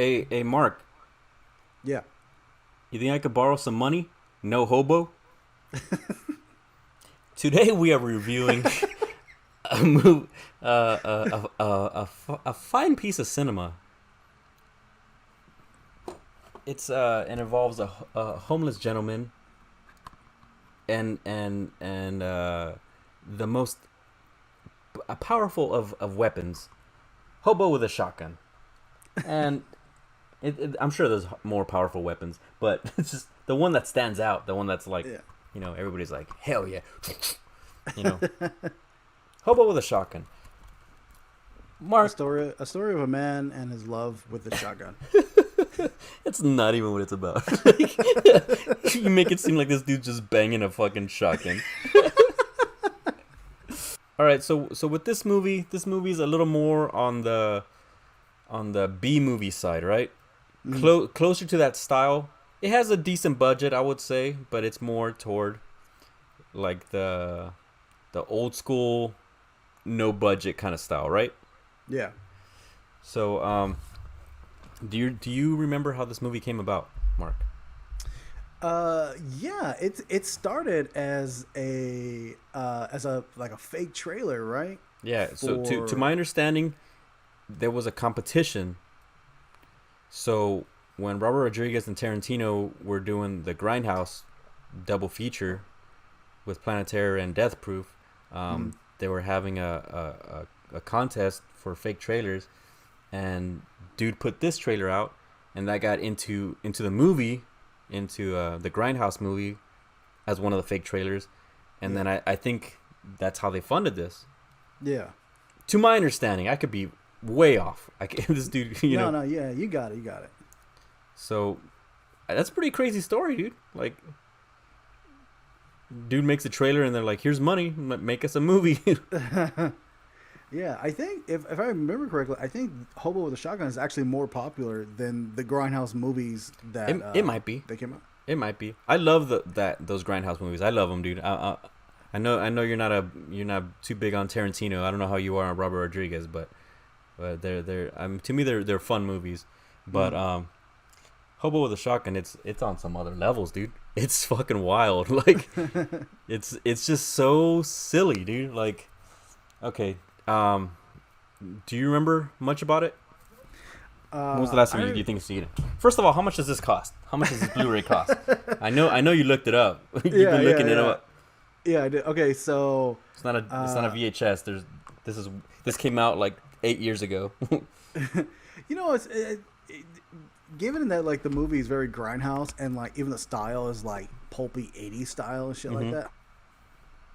Hey, Mark. Yeah. You think I could borrow some money? No hobo. Today we are reviewing a movie, a fine piece of cinema. It involves a homeless gentleman and the most powerful of weapons, hobo with a shotgun, and I'm sure there's more powerful weapons, but it's just the one that stands out, the one that's like, Yeah. everybody's like, hell yeah, you know, hobo with a shotgun. A Mark, story a story of a man and his love with the shotgun. it's not even what it's about. You make it seem like this dude's just banging a fucking shotgun. All right, so with this movie's a little more on the B movie side, right? Closer to that style. It has a decent budget, I would say, but it's more toward like the old school, no budget kind of style, right? Yeah. So, do you remember how this movie came about, Mark? Yeah, it started as a like a fake trailer, right? Yeah. So to For my understanding, there was a competition. So when Robert Rodriguez and Tarantino were doing the Grindhouse double feature with Planet Terror and Death Proof, they were having a contest for fake trailers, and dude put this trailer out, and that got into the movie, into the Grindhouse movie, as one of the fake trailers, and then I think that's how they funded this. Yeah. To my understanding, I could be way off. This dude, No, yeah, you got it. So that's a pretty crazy story, dude. Like, dude makes a trailer, and they're like, "Here's money, make us a movie." Yeah, I think if I remember correctly, I think Hobo with a Shotgun is actually more popular than the Grindhouse movies that It might be. they came out. It might be. I love those Grindhouse movies. I love them, dude. I know you're not too big on Tarantino. I don't know how you are on Robert Rodriguez, but they're to me they're fun movies. But Hobo with a Shotgun, it's on some other levels, dude. It's fucking wild. Like, it's just so silly, dude. Like, okay, do you remember much about it? When was the last time you think you've seen it? First of all, how much does this cost? How much does this Blu-ray cost? I know you looked it up. You've been looking it up. Yeah, I did. Okay, so It's not a VHS. This came out like 8 years ago. it's given that like the movie is very Grindhouse and like even the style is like pulpy 80s style and shit like that.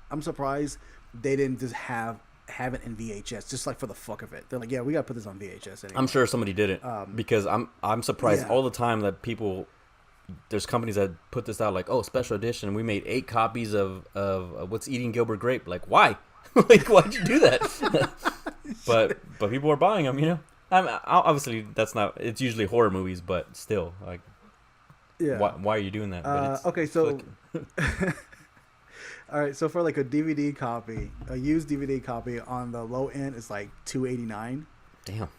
I'm surprised they didn't just have it in VHS just like for the fuck of it. They're like, yeah, we gotta put this on VHS anyway. I'm sure somebody did it because I'm surprised Yeah. all the time that there's companies that put this out like, oh, special edition. We made 8 copies of What's Eating Gilbert Grape. Like, why? Like, why'd you do that? but people are buying them, obviously that's not. It's usually horror movies, but still, like, Yeah. why are you doing that? But it's Okay, so all right, so for like a DVD copy, a used DVD copy on the low end is like $289. damn.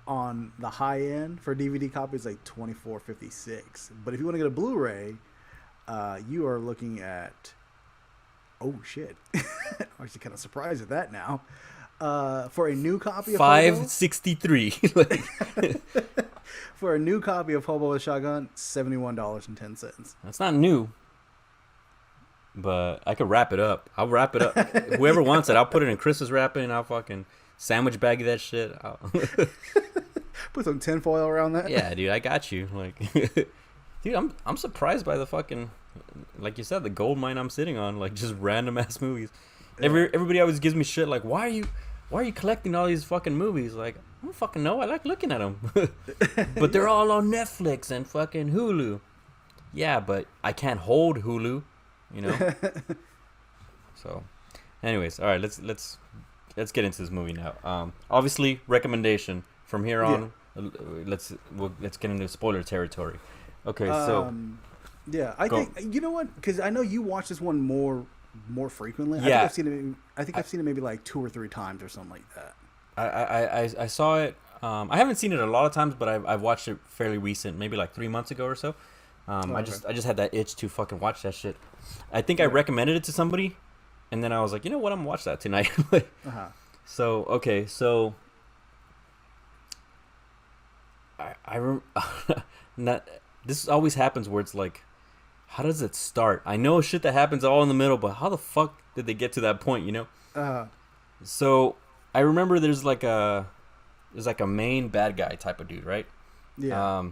On the high end for DVD copies, like $24.56. But if you want to get a Blu-ray, you are looking at I'm actually kind of surprised at that now. For a new copy of $5.63. Like, for a new copy of Hobo with Shotgun, $71.10. that's not new. But I could wrap it up. I'll wrap it up. Whoever wants it, I'll put it in Christmas wrapping. I'll fucking sandwich bag that shit. Put some tinfoil around that. Yeah, dude, I got you. Like, dude, I'm surprised by the fucking, like you said, the gold mine I'm sitting on. Like, just random ass movies. Everybody always gives me shit. Like, why are you collecting all these fucking movies? Like, I don't fucking know. I like looking at them. But they're all on Netflix and fucking Hulu. Yeah, but I can't hold Hulu. So, anyways, all right, let's get into this movie now. Obviously, recommendation from here on. Let's get into spoiler territory. Okay, so yeah, I think you know what? Because I know you watch this one more frequently. Yeah, I think I've seen it maybe like 2 or 3 times or something like that. I saw it I haven't seen it a lot of times, but I've watched it fairly recent, maybe like 3 months ago or so. Oh, I okay. just had that itch to fucking watch that shit. I think I Yeah. recommended it to somebody, and then I was like, you know what, I'm gonna watch that tonight. Uh-huh. So okay, so not this always happens where it's like, how does it start? I know shit that happens all in the middle, but how the fuck did they get to that point? You know? Uh-huh. So I remember there's like a main bad guy type of dude, right? Yeah.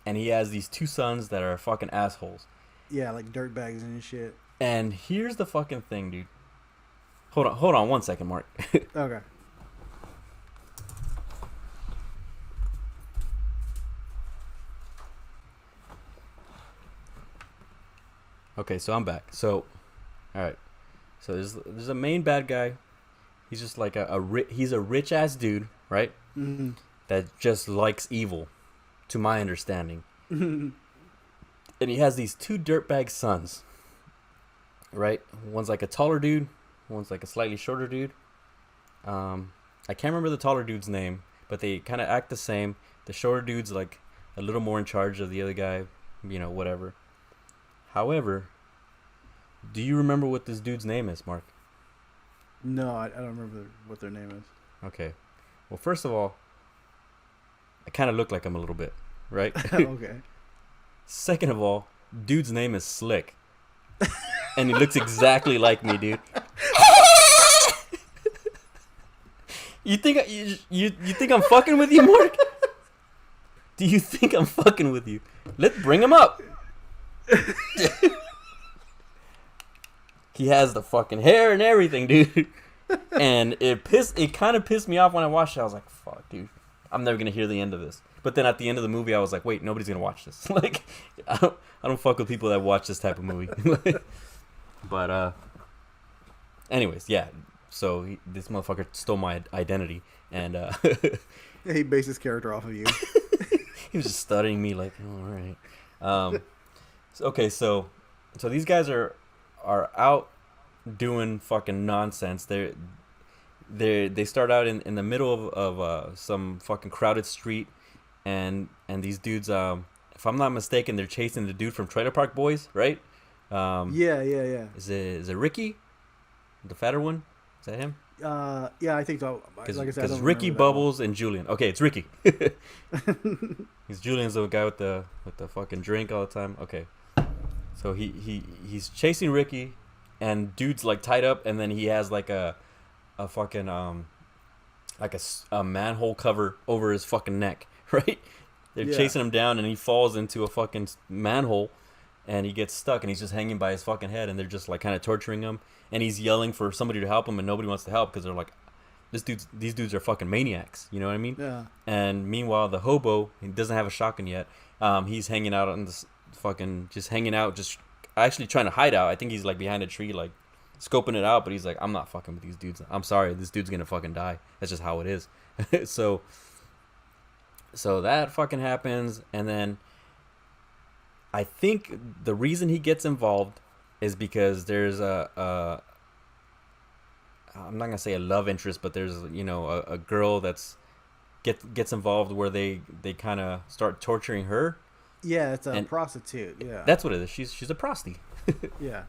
And he has these two sons that are fucking assholes. Yeah, like dirt bags and shit. And here's the fucking thing, dude. Hold on 1 second, Mark. Okay. Okay, so I'm back. So, all right. So there's a main bad guy. He's just like he's a rich ass dude, right? Mm-hmm. That just likes evil, to my understanding. And he has these two dirtbag sons, right? One's like a taller dude, one's like a slightly shorter dude. I can't remember the taller dude's name, but they kind of act the same. The shorter dude's like a little more in charge of the other guy, whatever. However, do you remember what this dude's name is, Mark? No, I don't remember what their name is. Okay. Well, first of all, I kind of look like him a little bit, right? Okay. Second of all, dude's name is Slick. And he looks exactly like me, dude. You think you think I'm fucking with you, Mark? Do you think I'm fucking with you? Let's bring him up. He has the fucking hair and everything, dude. And it kind of pissed me off when I watched it. I was like, fuck, dude. I'm never gonna hear the end of this. But then at the end of the movie, I was like, wait, nobody's gonna watch this. Like, I don't fuck with people that watch this type of movie. But anyways, yeah. So this motherfucker stole my identity, and Yeah, he based his character off of you. he was just studying me like, oh, all right. So these guys are out doing fucking nonsense. They start out in the middle of some fucking crowded street, and these dudes, if I'm not mistaken, they're chasing the dude from Trailer Park Boys, right? Yeah. Is it Ricky, the fatter one? Is that him? Yeah, I think so. Like I said, I Because don't Ricky, remember that well. Bubbles, and Julian. Okay, it's Ricky. He's Julian's the guy with the fucking drink all the time. Okay, so he's chasing Ricky, and dude's like tied up, and then he has like a fucking like a manhole cover over his fucking neck, right? They're Yeah. chasing him down, and he falls into a fucking manhole, and he gets stuck, and he's just hanging by his fucking head, and they're just like kind of torturing him, and he's yelling for somebody to help him, and nobody wants to help because they're like, these dudes are fucking maniacs, you know what I mean? Yeah. And meanwhile, the hobo, he doesn't have a shotgun yet. He's hanging out on this fucking, just hanging out, just actually trying to hide out. I think he's like behind a tree, like scoping it out, but he's like, I'm not fucking with these dudes. I'm sorry, this dude's gonna fucking die. That's just how it is. So that fucking happens, and then I think the reason he gets involved is because there's I'm not gonna say a love interest, but there's a girl that's gets involved where they kind of start torturing her. Yeah, it's a And prostitute. Yeah. That's what it is. She's a prosty. Yeah.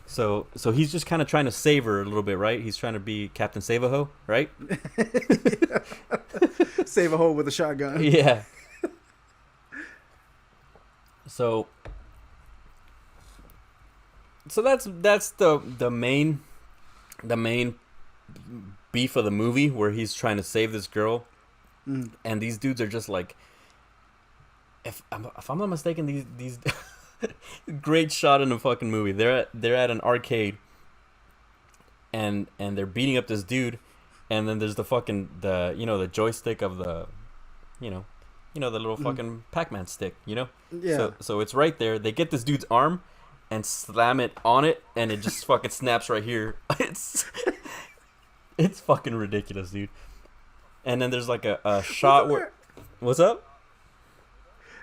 So he's just kind of trying to save her a little bit, right? He's trying to be Captain Save-A-Ho, right? Save a hole with a shotgun. Yeah. So that's the main beef of the movie, where he's trying to save this girl, and these dudes are just like, if I'm not mistaken, these great shot in the fucking movie. They're at an arcade, and they're beating up this dude, and then there's the fucking the joystick of the the little fucking Pac-Man stick, Yeah. So it's right there. They get this dude's arm and slam it on it, and it just fucking snaps right here. It's fucking ridiculous, dude. And then there's like a shot where, what's up?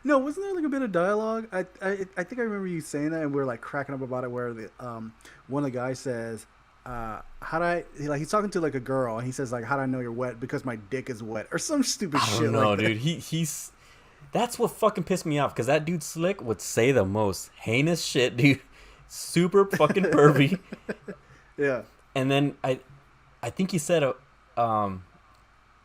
No, wasn't there like a bit of dialogue? I think I remember you saying that, and we are like cracking up about it. Where the one of the guys says, how do I he's talking to like a girl and he says like, how do I know you're wet? Because my dick is wet or some stupid I shit don't know, like that. dude. He's that's what fucking pissed me off, because that dude Slick would say the most heinous shit, dude. Super fucking pervy. Yeah. And then I think he said a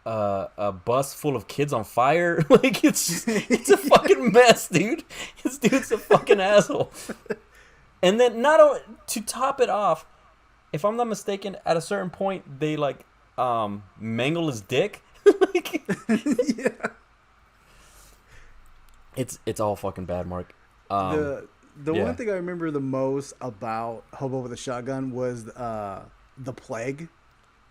bus full of kids on fire. Like it's a fucking mess, dude. This dude's a fucking asshole. And then to top it off, if I'm not mistaken, at a certain point they like mangle his dick. Like, Yeah. it's all fucking bad, Mark. The Yeah. one thing I remember the most about Hobo with a Shotgun was the plague.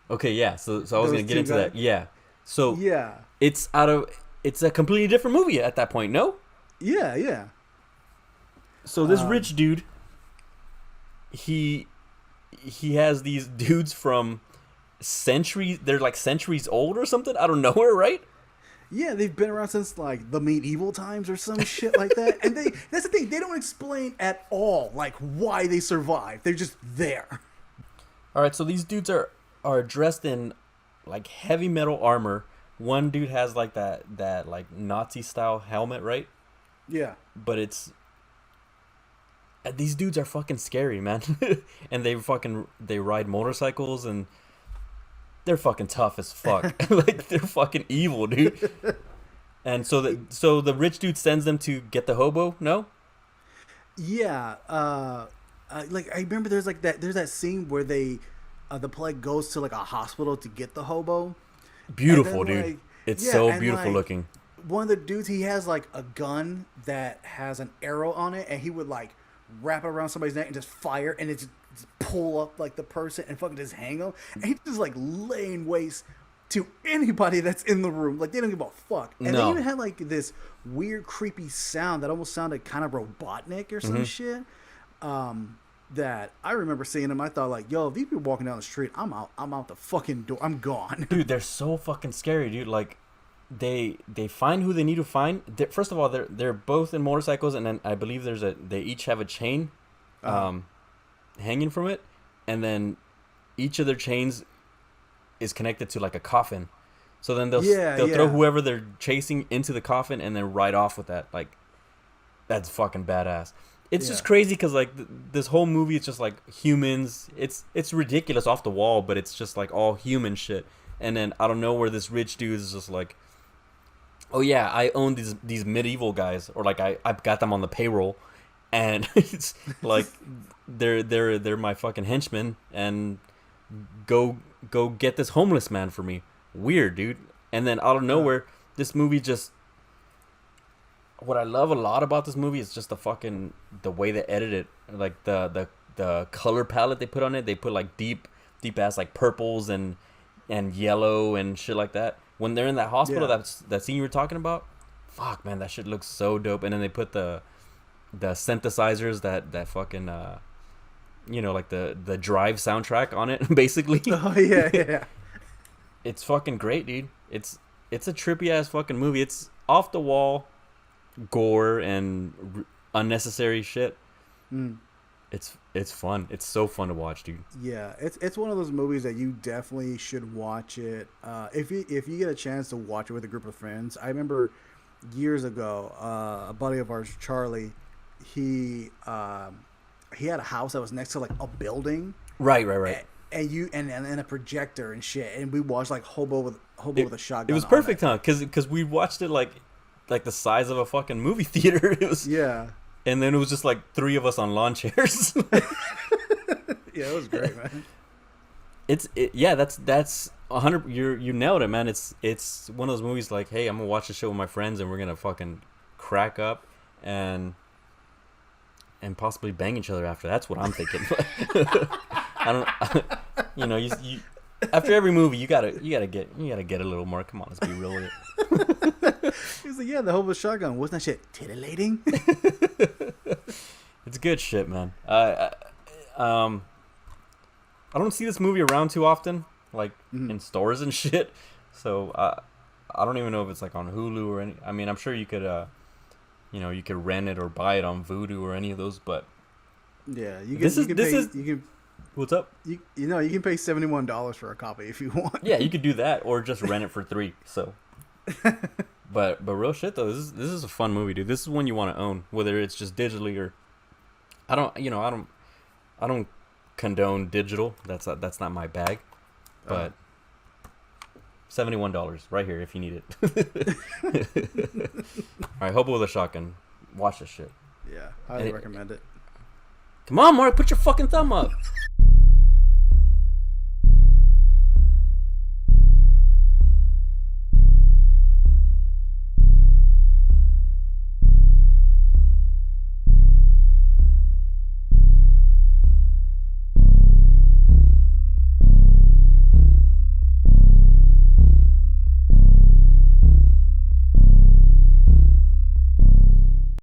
Okay, yeah. So I was gonna Those get two into guys. that. Yeah. So Yeah. it's a completely different movie at that point. No. Yeah. Yeah. So this rich dude, he has these dudes from centuries. They're like centuries old or something out of nowhere, right? Yeah, they've been around since like the medieval times or some shit like that. And that's the thing, they don't explain at all like why they survived. They're just there. All right. So these dudes are dressed in like heavy metal armor. One dude has like that like Nazi style helmet, right? Yeah. But it's these dudes are fucking scary, man. And they ride motorcycles and they're fucking tough as fuck. Like they're fucking evil, dude. And so the rich dude sends them to get the hobo. No. Yeah. Like I remember there's that scene where they the plague goes to like a hospital to get the hobo. Beautiful, And then, dude. like, It's yeah, so and, beautiful like, looking. One of the dudes, he has like a gun that has an arrow on it, and he would like wrap it around somebody's neck and just fire, and it just pull up like the person and fucking just hang them. And he's just like laying waste to anybody that's in the room. Like they don't give a fuck. And they No. even had like this weird, creepy sound that almost sounded kind of Robotnik or some shit. That I remember seeing them. I thought like, yo, if these people walking down the street, I'm out the fucking door. I'm gone. Dude, they're so fucking scary, dude. Like they find who they need to find. First of all, they're both in motorcycles, and then I believe they each have a chain hanging from it, and then each of their chains is connected to like a coffin. So then they'll throw whoever they're chasing into the coffin and then ride off with that. Like that's fucking badass. It's just crazy because like this whole movie is just like humans. It's ridiculous off the wall, but it's just like all human shit. And then I don't know where this rich dude is just like, oh yeah, I own these medieval guys, or like I've got them on the payroll, and it's like they're my fucking henchmen, and go get this homeless man for me. Weird, dude. And then out of nowhere, this movie just. What I love a lot about this movie is just the way they edit it, like the color palette they put on it. They put like deep ass like purples and yellow and shit like that. When they're in that hospital, that scene you were talking about, fuck man, that shit looks so dope. And then they put the synthesizers that fucking like the Drive soundtrack on it, basically. Oh yeah. It's fucking great, dude. It's a trippy ass fucking movie. It's off the wall. Gore and unnecessary shit. It's fun. It's so fun to watch, dude. Yeah, it's one of those movies that you definitely should watch it. If you get a chance to watch it with a group of friends. I remember years ago, a buddy of ours, Charlie, he had a house that was next to like a building. Right. And a projector and shit, and we watched like Hobo with a shotgun. It was perfect, huh? Because we watched it like the size of a fucking movie theater. It was and then it was just like three of us on lawn chairs. Yeah, it was great, man. That's 100. You nailed it, man. It's one of those movies like, hey, I'm gonna watch the show with my friends and we're gonna fucking crack up and possibly bang each other after. That's what I'm thinking. I don't. You after every movie you gotta get a little more. Come on, let's be real with it. He was like, yeah, the Hobo shotgun. Wasn't that shit titillating? It's good shit, man. I don't see this movie around too often, like in stores and shit. So I don't even know if it's like on Hulu or any. I mean, I'm sure you could, you could rent it or buy it on Vudu or any of those. But yeah, you What's up? You know you can pay $71 for a copy if you want. Yeah, you could do that, or just rent it for $3. So, but real shit though, this is a fun movie, dude. This is one you want to own, whether it's just digitally or I don't condone digital. That's not my bag. But $71 right here if you need it. All right, Hobo with a Shotgun. Watch this shit. Yeah, highly recommend it. Come on, Mark, put your fucking thumb up.